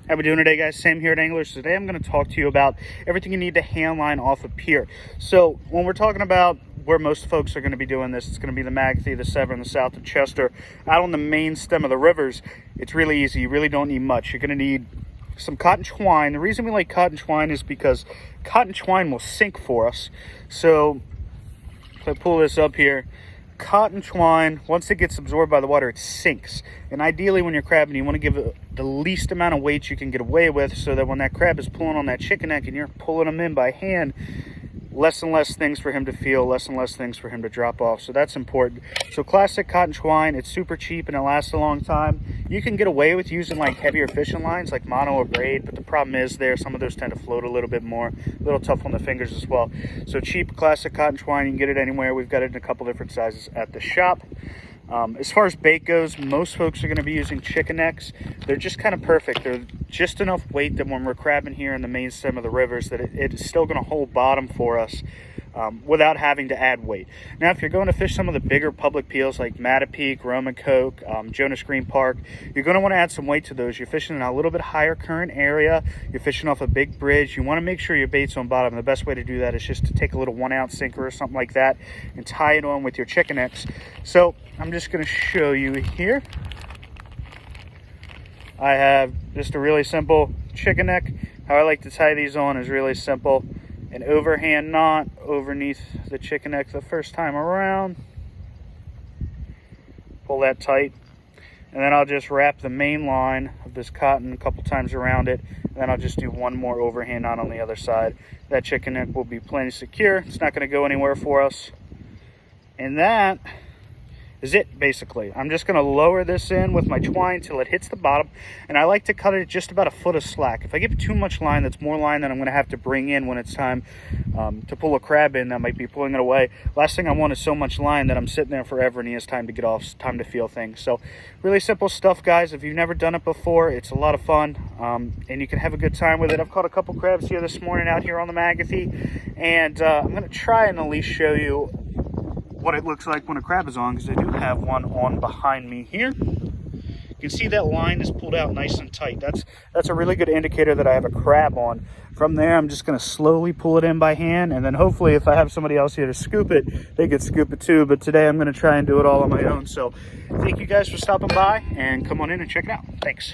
How we doing today, guys? Sam here at Anglers. Today I'm going to talk to you about everything you need to hand line off a pier. So when we're talking about where most folks are going to be doing this, it's going to be the Magothy, the Severn, the South of Chester. Out on the main stem of the rivers, it's really easy. You really don't need much. You're going to need some cotton twine. The reason we like cotton twine is because cotton twine will sink for us. So if I pull this up here, cotton twine, once it gets absorbed by the water, it sinks. And ideally when you're crabbing, you want to give it the least amount of weight you can get away with, so that when that crab is pulling on that chicken neck and you're pulling them in by hand, less and less things for him to feel, less and less things for him to drop off. So that's important. So classic cotton twine, it's super cheap and it lasts a long time. You can get away with using like heavier fishing lines like mono or braid, but the problem is some of those tend to float a little bit more, a little tough on the fingers as well. So cheap classic cotton twine, you can get it anywhere. We've got it in a couple different sizes at the shop. As far as bait goes, most folks are going to be using chicken necks. They're just kind of perfect. They're just enough weight that when we're crabbing here in the main stem of the rivers, that it's still going to hold bottom for us without having to add weight. Now, if you're going to fish some of the bigger public peels like Mattapeak, Romancoke, Jonas Green Park, you're going to want to add some weight to those. You're fishing in a little bit higher current area. You're fishing off a big bridge. You want to make sure your bait's on bottom. The best way to do that is just to take a little 1 ounce sinker or something like that and tie it on with your chicken necks. So I'm just going to show you here. I have just a really simple chicken neck. How I like to tie these on is really simple. An overhand knot underneath the chicken neck the first time around. Pull that tight. And then I'll just wrap the main line of this cotton a couple times around it. And then I'll just do one more overhand knot on the other side. That chicken neck will be plenty secure. It's not going to go anywhere for us. And that is it, basically. I'm just going to lower this in with my twine till it hits the bottom, and I like to cut it just about a foot of slack. If I give too much line, that's more line that I'm going to have to bring in when it's time to pull a crab in that might be pulling it away. Last thing I want is so much line that I'm sitting there forever and he has time to get off, time to feel things. So really simple stuff, guys. If you've never done it before, it's a lot of fun, and you can have a good time with it. I've caught a couple crabs here this morning out here on the Magothy, and I'm going to try and at least show you what it looks like when a crab is on, because I do have one on behind me here. You can see that line is pulled out nice and tight. That's a really good indicator that I have a crab on. From there, I'm just going to slowly pull it in by hand, and then hopefully if I have somebody else here to scoop it, they could scoop it too. But today I'm going to try and do it all on my own. So thank you guys for stopping by, and come on in and check it out. Thanks.